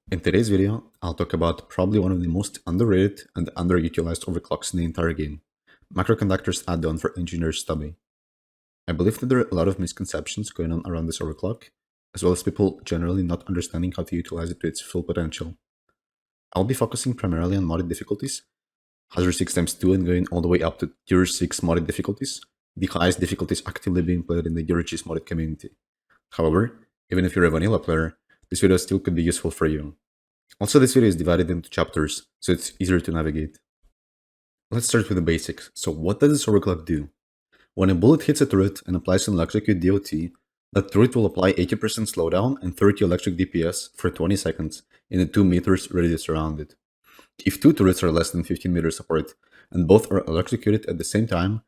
In today's video, I'll talk about probably one of the most underrated and underutilized overclocks in the entire game, Micro-Conductor's add-on for Engineer Stubby. I believe that there are a lot of misconceptions going on around this overclock, as well as people generally not understanding how to utilize it to its full potential. I'll be focusing primarily on modded difficulties, Hazard 6 times 2 and going all the way up to Tier 6 modded difficulties, the highest difficulties actively being played in the DRG's modded community. However, even if you're a vanilla player, this video still could be useful for you. Also, this video is divided into chapters, so it's easier to navigate. Let's start with the basics. So what does this overclock do? When a bullet hits a turret and applies an electrocute DOT, that turret will apply 80% slowdown and 30 electric DPS for 20 seconds in a 2 meters radius around it. If two turrets are less than 15 meters apart and both are electrocuted at the same time,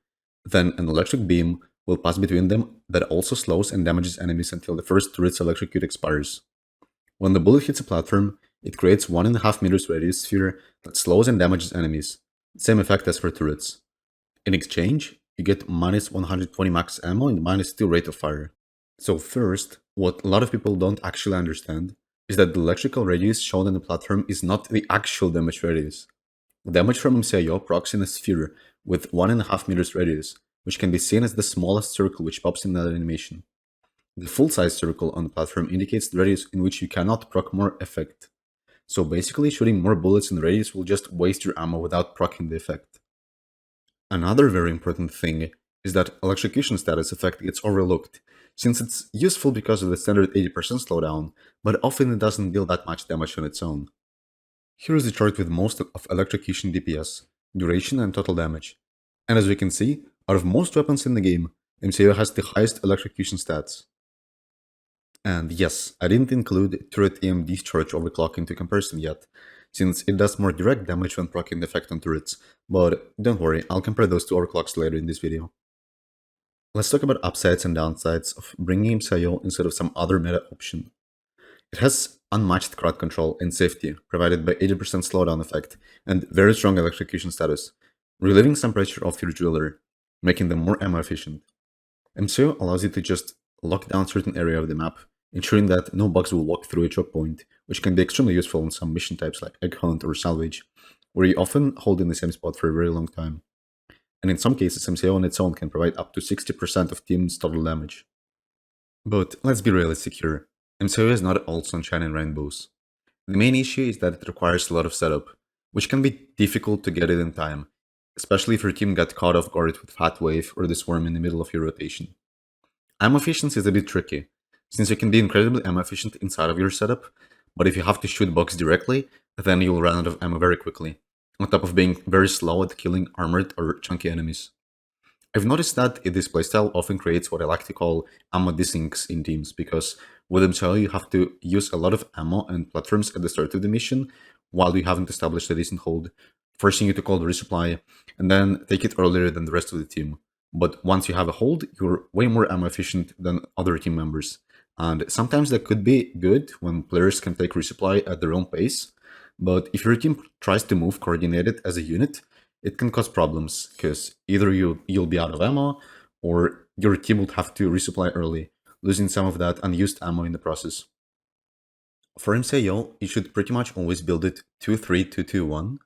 then an electric beam will pass between them that also slows and damages enemies until the first turret's electrocute expires. When the bullet hits a platform, it creates 1.5 meters radius sphere that slows and damages enemies, same effect as for turrets. In exchange, you get minus 120 max ammo and minus 2 rate of fire. So first, what a lot of people don't actually understand is that the electrical radius shown in the platform is not the actual damage radius. Damage from MCAO procs in a sphere with 1.5 meters radius, which can be seen as the smallest circle which pops in that animation. The full-size circle on the platform indicates the radius in which you cannot proc more effect. So basically, shooting more bullets in the radius will just waste your ammo without proccing the effect. Another very important thing is that electrocution status effect gets overlooked, since it's useful because of the standard 80% slowdown, but often it doesn't deal that much damage on its own. Here is the chart with most of electrocution DPS, duration and total damage. And as we can see, out of most weapons in the game, MCAO has the highest electrocution stats. And yes, I didn't include Turret EM Discharge overclock into comparison yet, since it does more direct damage when proccing the effect on turrets, but don't worry, I'll compare those two overclocks later in this video. Let's talk about upsides and downsides of bringing MCAO instead of some other meta option. It has unmatched crowd control and safety, provided by 80% slowdown effect, and very strong electrocution status, relieving some pressure off your driller, making them more ammo efficient. MCAO allows you to just lock down certain area of the map, ensuring that no bugs will walk through a choke point, which can be extremely useful in some mission types like Egg Hunt or Salvage, where you often hold in the same spot for a very long time. And in some cases, MCAO on its own can provide up to 60% of team's total damage. But let's be realistic here, MCAO is not all sunshine and rainbows. The main issue is that it requires a lot of setup, which can be difficult to get it in time, especially if your team got caught off guard with Fat Wave or the Swarm in the middle of your rotation. Ammo efficiency is a bit tricky, since you can be incredibly ammo efficient inside of your setup, but if you have to shoot bugs directly, then you'll run out of ammo very quickly, on top of being very slow at killing armored or chunky enemies. I've noticed that this playstyle often creates what I like to call ammo desyncs in teams, because with MCAO you have to use a lot of ammo and platforms at the start of the mission, while you haven't established a decent hold, forcing you to call the resupply, and then take it earlier than the rest of the team. But once you have a hold, you're way more ammo efficient than other team members. And sometimes that could be good when players can take resupply at their own pace, but if your team tries to move coordinated as a unit, it can cause problems, because either you'll be out of ammo, or your team will have to resupply early, losing some of that unused ammo in the process. For MCAO, you should pretty much always build it 2-3-2-2-1.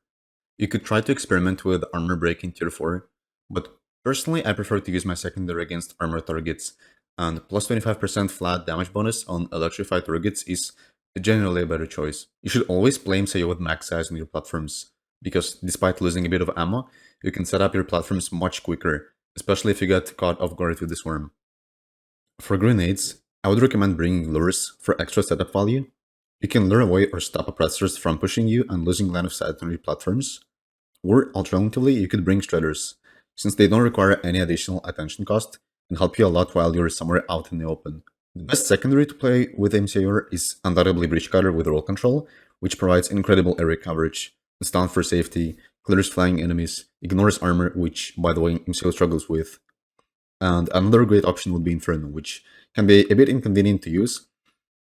You could try to experiment with armor break in tier 4, but personally I prefer to use my secondary against armor targets, and plus 25% flat damage bonus on electrified targets is generally a better choice. You should always play MCAO with max size on your platforms, because despite losing a bit of ammo, you can set up your platforms much quicker, especially if you get caught off guard with the Swarm. For grenades, I would recommend bringing lures for extra setup value. You can lure away or stop oppressors from pushing you and losing line of sight on your platforms. Or alternatively, you could bring shredders, since they don't require any additional attention cost and help you a lot while you're somewhere out in the open. The best secondary to play with MCAO is undoubtedly Breach Cutter with roll control, which provides incredible area coverage, it's down for safety, clears flying enemies, ignores armor, which, by the way, MCAO struggles with. And another great option would be Inferno, which can be a bit inconvenient to use,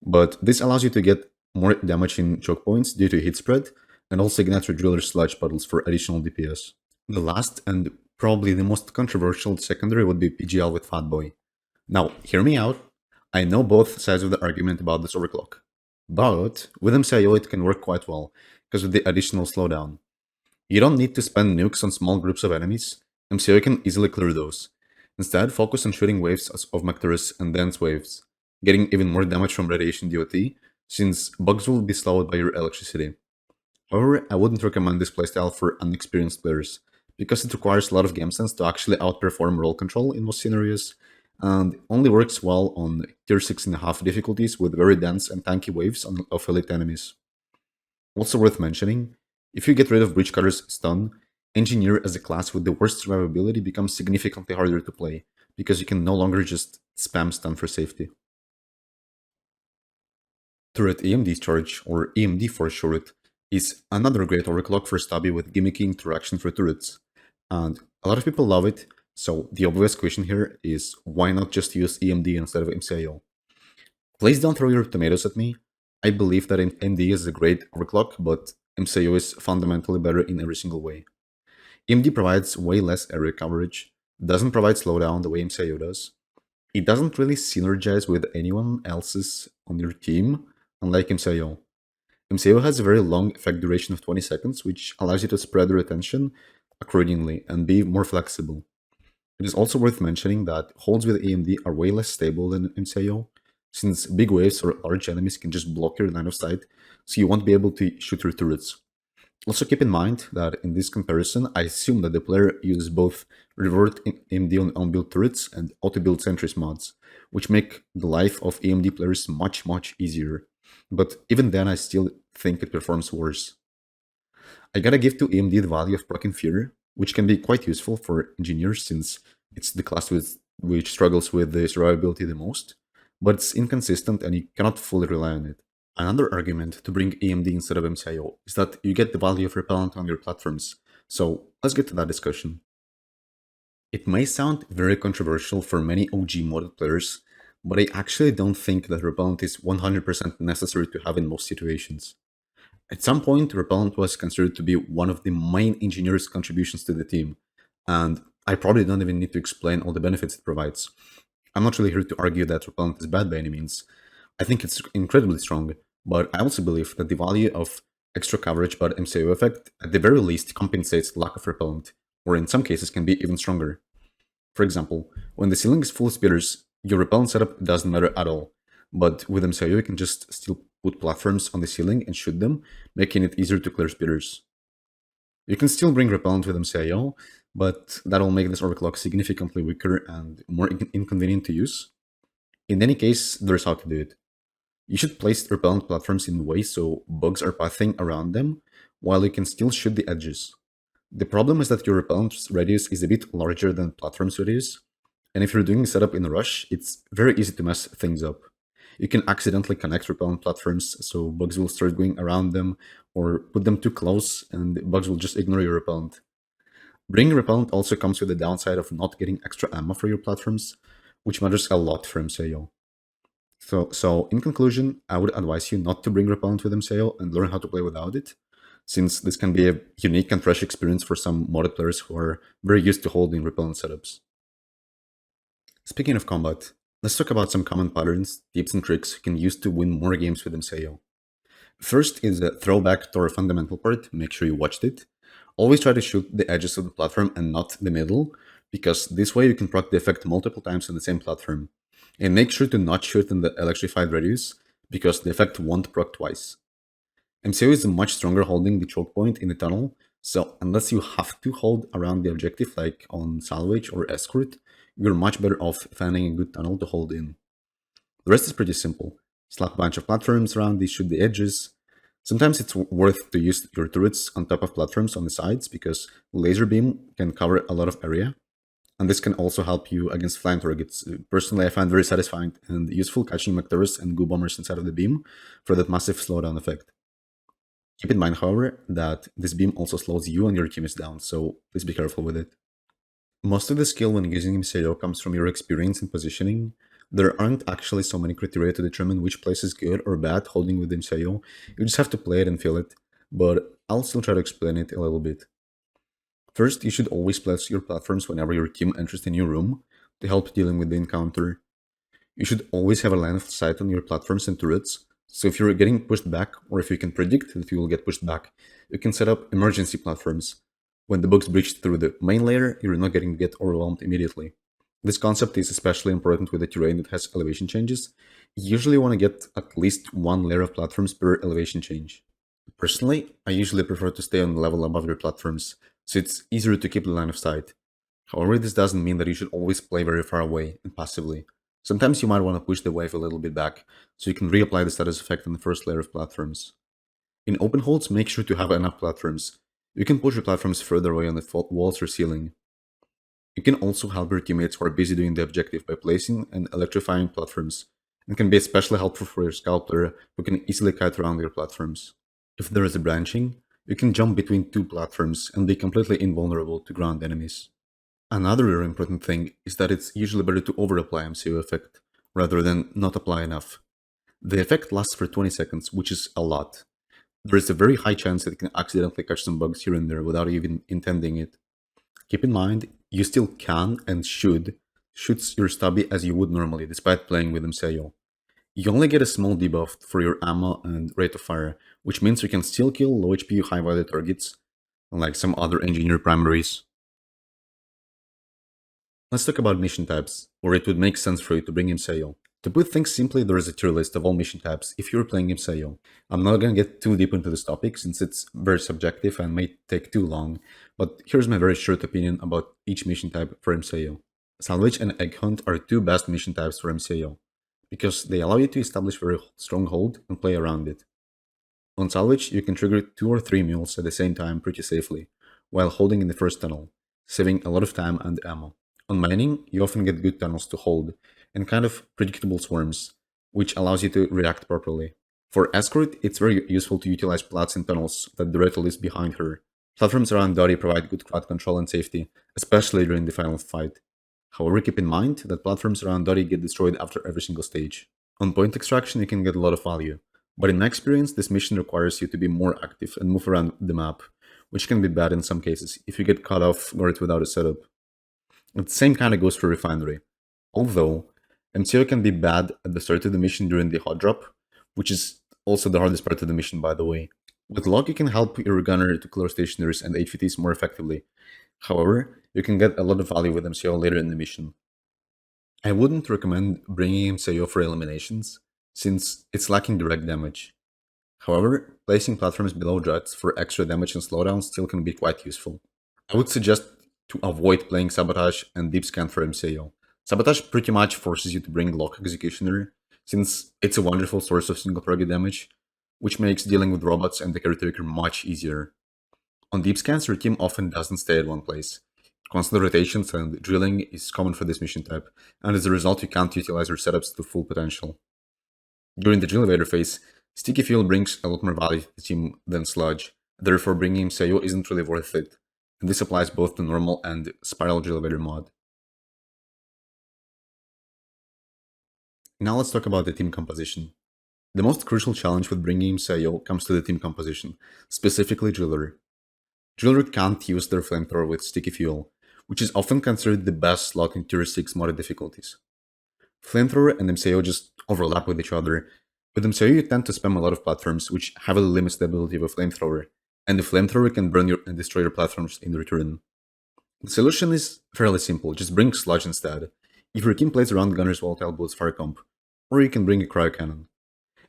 but this allows you to get more damage in choke points due to hit spread, and also ignite your Driller's Sludge Puddles for additional DPS. The last and probably the most controversial secondary would be PGL with Fatboy. Now, hear me out. I know both sides of the argument about this overclock. But with MCIO it can work quite well, because of the additional slowdown. You don't need to spend nukes on small groups of enemies, MCIO can easily clear those. Instead, focus on shooting waves of Macturus and dense waves, getting even more damage from radiation DOT, since bugs will be slowed by your electricity. However, I wouldn't recommend this playstyle for unexperienced players, because it requires a lot of game sense to actually outperform roll control in most scenarios, and only works well on tier 6.5 difficulties with very dense and tanky waves of elite enemies. Also worth mentioning, if you get rid of Breach Cutter's stun, Engineer as a class with the worst survivability becomes significantly harder to play, because you can no longer just spam stun for safety. Turret EM Discharge, or EMD for short, is another great overclock for Stabby with gimmicky interaction for turrets, and a lot of people love it, so the obvious question here is why not just use EMD instead of MCAO? Please don't throw your tomatoes at me. I believe that EMD is a great overclock, but MCAO is fundamentally better in every single way. EMD provides way less area coverage, doesn't provide slowdown the way MCAO does. It doesn't really synergize with anyone else's on your team, unlike MCAO. MCAO has a very long effect duration of 20 seconds, which allows you to spread your attention accordingly and be more flexible. It is also worth mentioning that holds with AMD are way less stable than MCAO, since big waves or large enemies can just block your line of sight, so you won't be able to shoot your turrets. Also keep in mind that in this comparison, I assume that the player uses both revert AMD on on-build turrets and auto-build sentries mods, which make the life of AMD players much easier. But even then, I still think it performs worse. I gotta give to AMD the value of proc Fear, which can be quite useful for engineers since it's the class which struggles with the survivability the most, but it's inconsistent and you cannot fully rely on it. Another argument to bring AMD instead of MCIO is that you get the value of Repellant on your platforms, so let's get to that discussion. It may sound very controversial for many OG modded players, but I actually don't think that Repellant is 100% necessary to have in most situations. At some point, Repellant was considered to be one of the main engineers' contributions to the team, and I probably don't even need to explain all the benefits it provides. I'm not really here to argue that Repellant is bad by any means. I think it's incredibly strong, but I also believe that the value of extra coverage but MCO effect at the very least compensates the lack of Repellant, or in some cases can be even stronger. For example, when the ceiling is full of speeders, your Repellant setup doesn't matter at all, but with MCO you can just still put platforms on the ceiling and shoot them, making it easier to clear speeders. You can still bring Repellant with MCIO, but that'll make this overclock significantly weaker and more inconvenient to use. In any case, there's how to do it. You should place repellent platforms in ways so bugs are pathing around them, while you can still shoot the edges. The problem is that your repellent radius is a bit larger than platform's radius, and if you're doing setup in a rush, it's very easy to mess things up. You can accidentally connect repellent platforms, so bugs will start going around them, or put them too close, and bugs will just ignore your repellent. Bringing repellent also comes with the downside of not getting extra ammo for your platforms, which matters a lot for MCAO. So in conclusion, I would advise you not to bring repellent with MCAO and learn how to play without it, since this can be a unique and fresh experience for some modded players who are very used to holding repellent setups. Speaking of combat, let's talk about some common patterns, tips, and tricks you can use to win more games with MCAO. First is a throwback to our fundamental part, make sure you watched it. Always try to shoot the edges of the platform and not the middle, because this way you can proc the effect multiple times on the same platform. And make sure to not shoot in the electrified radius, because the effect won't proc twice. MCO is much stronger holding the choke point in the tunnel, so unless you have to hold around the objective like on Salvage or Escort, you're much better off finding a good tunnel to hold in. The rest is pretty simple. Slap a bunch of platforms around these, shoot the edges. Sometimes it's worth to use your turrets on top of platforms on the sides because laser beam can cover a lot of area. And this can also help you against flying targets. Personally, I find very satisfying and useful catching McTurrets and Goo Bombers inside of the beam for that massive slowdown effect. Keep in mind, however, that this beam also slows you and your teammates down, so please be careful with it. Most of the skill when using MCAO comes from your experience in positioning. There aren't actually so many criteria to determine which place is good or bad holding with MCAO. You just have to play it and feel it, but I'll still try to explain it a little bit. First, you should always place your platforms whenever your team enters a new room to help dealing with the encounter. You should always have a line of sight on your platforms and turrets, So if you're getting pushed back, or if you can predict that you will get pushed back, you can set up emergency platforms. When the bugs breach through the main layer, you're not getting to get overwhelmed immediately. This concept is especially important with a terrain that has elevation changes. You usually want to get at least one layer of platforms per elevation change. Personally, I usually prefer to stay on the level above your platforms, so it's easier to keep the line of sight. However, this doesn't mean that you should always play very far away and passively. Sometimes you might want to push the wave a little bit back, so you can reapply the status effect on the first layer of platforms. In open holds, make sure to have enough platforms. You can push your platforms further away on the walls or ceiling. You can also help your teammates who are busy doing the objective by placing and electrifying platforms, and can be especially helpful for your scout player who can easily kite around your platforms. If there is a branching, you can jump between two platforms and be completely invulnerable to ground enemies. Another very important thing is that it's usually better to over-apply MCO effect, rather than not apply enough. The effect lasts for 20 seconds, which is a lot. There is a very high chance that it can accidentally catch some bugs here and there without even intending it. Keep in mind, you still can and should shoot your stubby as you would normally, despite playing with MCAO. You only get a small debuff for your ammo and rate of fire, which means you can still kill low HP high value targets, unlike some other engineer primaries. Let's talk about mission types, where it would make sense for you to bring MCAO. To put things simply, there is a tier list of all mission types if you're playing MCAO. I'm not gonna get too deep into this topic since it's very subjective and may take too long, but here's my very short opinion about each mission type for MCAO. Salvage and Egg Hunt are two best mission types for MCAO, because they allow you to establish a very strong hold and play around it. On Salvage, you can trigger 2 or 3 mules at the same time pretty safely, while holding in the first tunnel, saving a lot of time and ammo. On mining, you often get good tunnels to hold, and kind of predictable swarms, which allows you to react properly. For Escort, it's very useful to utilize plats and tunnels that the Rattle is behind her. Platforms around Dottie provide good crowd control and safety, especially during the final fight. However, keep in mind that platforms around Dottie get destroyed after every single stage. On point extraction, you can get a lot of value, but in my experience, this mission requires you to be more active and move around the map, which can be bad in some cases if you get caught off guard without a setup. And the same kind of goes for Refinery. Although, MCO can be bad at the start of the mission during the hot drop, which is also the hardest part of the mission, by the way. With Lock, you can help your gunner to clear stationaries and HVTs more effectively. However, you can get a lot of value with MCO later in the mission. I wouldn't recommend bringing MCO for eliminations, since it's lacking direct damage. However, placing platforms below jets for extra damage and slowdown still can be quite useful. I would suggest to avoid playing Sabotage and Deep Scan for MCAO. Sabotage pretty much forces you to bring Lock Executioner, since it's a wonderful source of single target damage, which makes dealing with robots and the caretaker much easier. On Deep Scans, your team often doesn't stay at one place. Constant rotations and drilling is common for this mission type, and as a result you can't utilize your setups to full potential. During the drill elevator phase, Sticky Fuel brings a lot more value to the team than Sludge, therefore bringing MCAO isn't really worth it, and this applies both to normal and Spiral Drill Elevator mod. Now let's talk about the team composition. The most crucial challenge with bringing MCAO comes to the team composition, specifically Driller. Driller can't use their flamethrower with Sticky Fuel, which is often considered the best slot in Tier 6 modded difficulties. Flamethrower and MCAO just overlap with each other. With MCAO you tend to spam a lot of platforms, which heavily limits the ability of a flamethrower, and the flamethrower can burn and destroy your platforms in return. The solution is fairly simple, just bring Sludge instead, if your team plays around Gunner's Volatile Bullets Fire Comp, or you can bring a Cryo Cannon.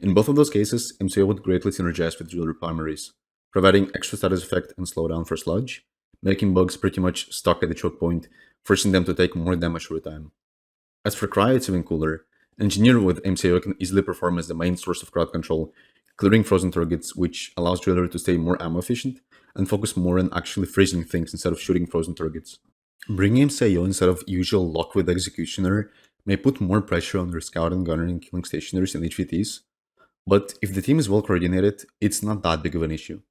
In both of those cases, MCAO would greatly synergize with Driller primaries, providing extra status effect and slowdown for Sludge, making bugs pretty much stuck at the choke point, forcing them to take more damage over time. As for Cryo, it's even cooler. Engineer with MCAO can easily perform as the main source of crowd control, clearing frozen targets, which allows Driller to stay more ammo efficient and focus more on actually freezing things instead of shooting frozen targets. Bringing MCAO instead of usual Lock with Executioner may put more pressure on your scout and gunner in killing stationaries and HVTs, but if the team is well coordinated, it's not that big of an issue.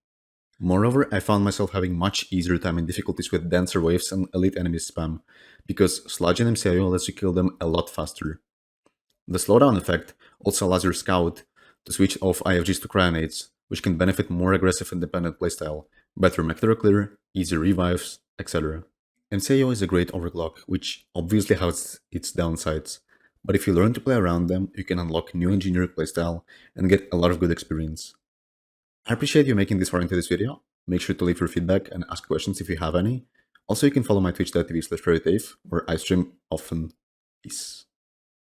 Moreover, I found myself having much easier time in difficulties with denser waves and elite enemies spam, because Sludge and MCAO lets you kill them a lot faster. The slowdown effect also allows your scout to switch off IFGs to Cryonades, which can benefit more aggressive independent playstyle, better Mector clear, easier revives, etc. MCAO is a great overclock, which obviously has its downsides, but if you learn to play around them, you can unlock new engineer playstyle and get a lot of good experience. I appreciate you making this far into this video. Make sure to leave your feedback and ask questions if you have any. Also, you can follow my twitch.tv/Fayree where I stream often. Peace.